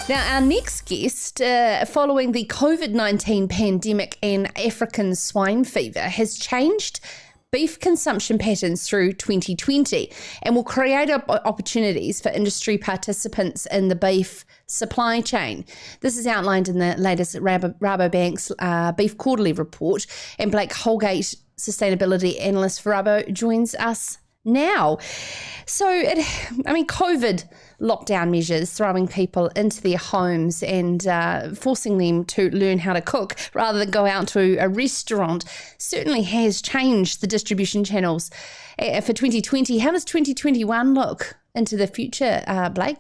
Now, our next guest, following the COVID-19 pandemic and African swine fever, has changed beef consumption patterns through 2020 and will create opportunities for industry participants in the beef supply chain. This is outlined in the latest Rabobank's Beef Quarterly Report, and Blake Holgate, Sustainability Analyst for Rabo, joins us now. So, COVID lockdown measures throwing people into their homes and forcing them to learn how to cook rather than go out to a restaurant certainly has changed the distribution channels for 2020. How does 2021 look into the future, Blake?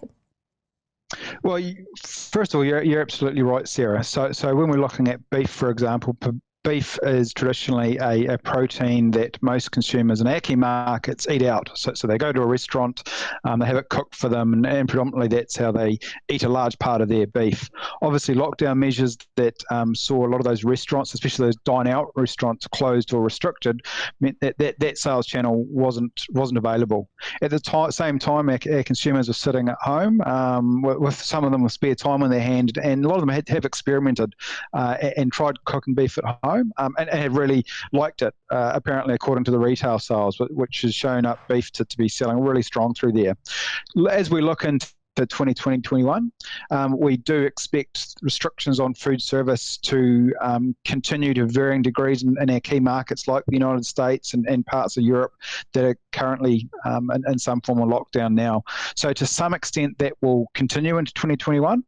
Well, first of all, you're absolutely right, Sarah. So when we're looking at beef, for example, beef is traditionally a protein that most consumers in our key markets eat out. So they go to a restaurant, they have it cooked for them, and predominantly that's how they eat a large part of their beef. Obviously, lockdown measures that saw a lot of those restaurants, especially those dine-out restaurants, closed or restricted, meant that sales channel wasn't available. At the same time, our consumers were sitting at home with some of them with spare time on their hand, and a lot of them have experimented and tried cooking beef at home. And have really liked it, apparently, according to the retail sales, which has shown up beef to be selling really strong through there. As we look into 2020-21, we do expect restrictions on food service to continue to varying degrees in our key markets like the United States and parts of Europe that are currently in some form of lockdown now. So to some extent that will continue into 2021.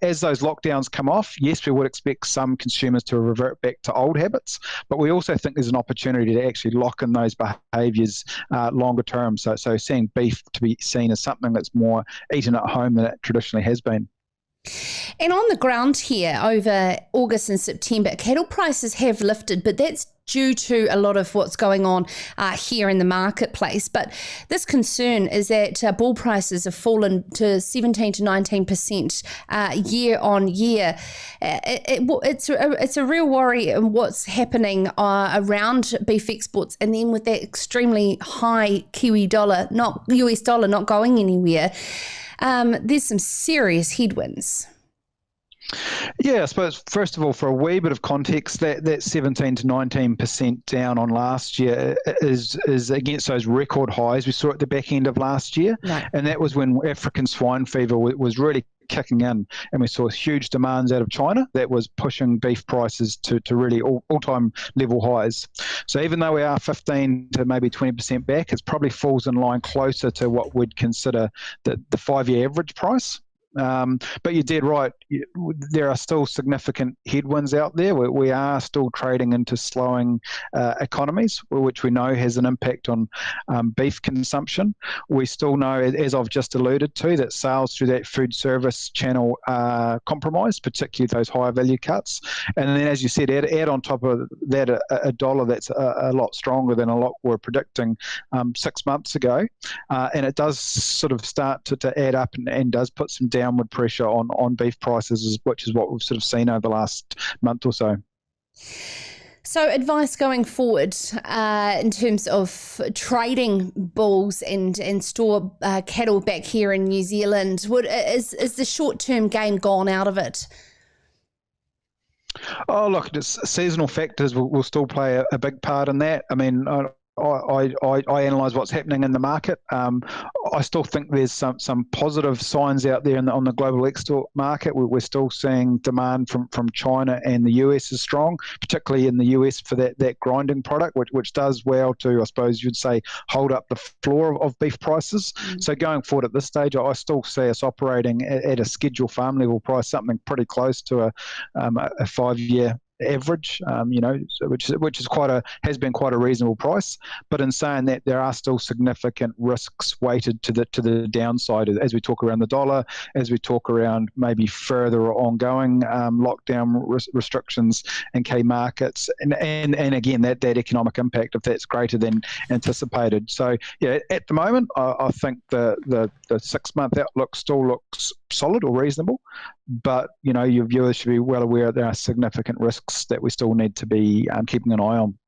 As those lockdowns come off, yes, we would expect some consumers to revert back to old habits, but we also think there's an opportunity to actually lock in those behaviours longer term. So seeing beef to be seen as something that's more eaten at home than it traditionally has been. And on the ground here over August and September, cattle prices have lifted, but that's due to a lot of what's going on here in the marketplace. But this concern is that bull prices have fallen to 17 to 19% year on year. It's a real worry in what's happening around beef exports, and then with that extremely high Kiwi dollar, not US dollar, not going anywhere. There's some serious headwinds. Yeah, I suppose, first of all, for a wee bit of context, that 17 to 19% down on last year is against those record highs we saw at the back end of last year. Right. And that was when African swine fever was really kicking in, and we saw huge demands out of China that was pushing beef prices to really all-time level highs. So even though we are 15 to maybe 20% back, it probably falls in line closer to what we'd consider the 5-year average price. But you're dead right. There are still significant headwinds out there. We are still trading into slowing economies, which we know has an impact on beef consumption. We still know, as I've just alluded to, that sales through that food service channel are compromised, particularly those higher value cuts. And then, as you said, add on top of that a dollar that's a lot stronger than a lot we're predicting 6 months ago. And it does sort of start to add up and does put some downward pressure on beef prices, which is what we've sort of seen over the last month or so. So advice going forward in terms of trading bulls and store cattle back here in New Zealand, is the short-term game gone out of it? Oh, look, seasonal factors will still play a big part in that. I mean, I analyse what's happening in the market. I still think there's some positive signs out there on the global export market. We're still seeing demand from China and the US is strong, particularly in the US for that grinding product, which does well to, I suppose you'd say, hold up the floor of beef prices. So going forward at this stage, I still see us operating at a scheduled farm level price, something pretty close to a 5-year average, which has been quite a reasonable price. But in saying that, there are still significant risks weighted to the downside as we talk around the dollar, as we talk around maybe further ongoing lockdown restrictions in key markets, and again that economic impact if that's greater than anticipated. So yeah, at the moment, I think the 6-month outlook still looks solid or reasonable, but your viewers should be well aware there are significant risks that we still need to be keeping an eye on.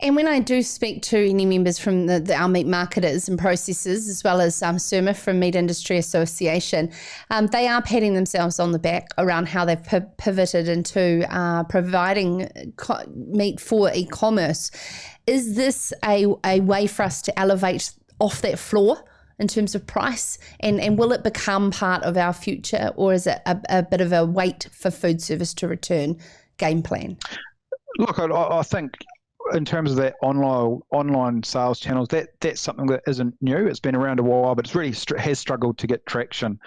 And when I do speak to any members from our meat marketers and processors, as well as Surma from Meat Industry Association, they are patting themselves on the back around how they've pivoted into providing meat for e-commerce. Is this a way for us to elevate off that floor in terms of price? And will it become part of our future, or is it a bit of a wait for food service to return game plan? Look, I think in terms of that online sales channels, that's something that isn't new. It's been around a while, but it's really has struggled to get traction.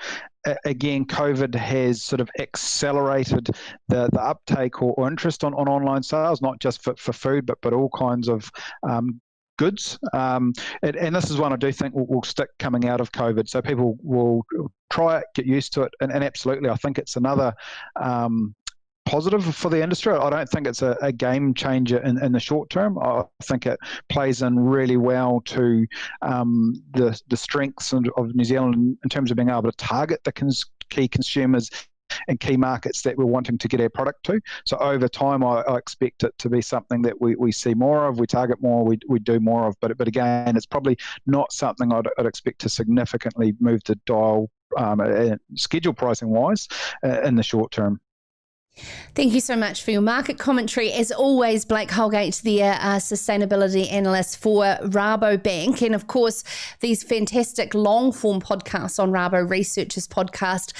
Again, COVID has sort of accelerated the uptake or interest on online sales, not just for food, but all kinds of goods. And this is one I do think will stick coming out of COVID. So people will try it, get used to it, and absolutely, I think it's another positive for the industry. I don't think it's a game changer in the short term. I think it plays in really well to the strengths of New Zealand in terms of being able to target the key consumers and key markets that we're wanting to get our product to. So over time, I expect it to be something that we see more of, we target more, we do more of. But again, it's probably not something I'd expect to significantly move the dial schedule pricing wise in the short term. Thank you so much for your market commentary. As always, Blake Holgate, the sustainability analyst for Rabobank. And of course, these fantastic long-form podcasts on Rabo Researchers podcast.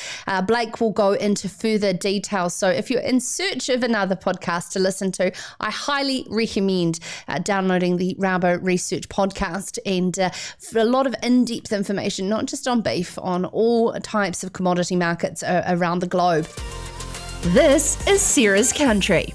Blake will go into further details. So if you're in search of another podcast to listen to, I highly recommend downloading the Rabo Research podcast, and for a lot of in-depth information, not just on beef, on all types of commodity markets around the globe. This is Sarah's Country.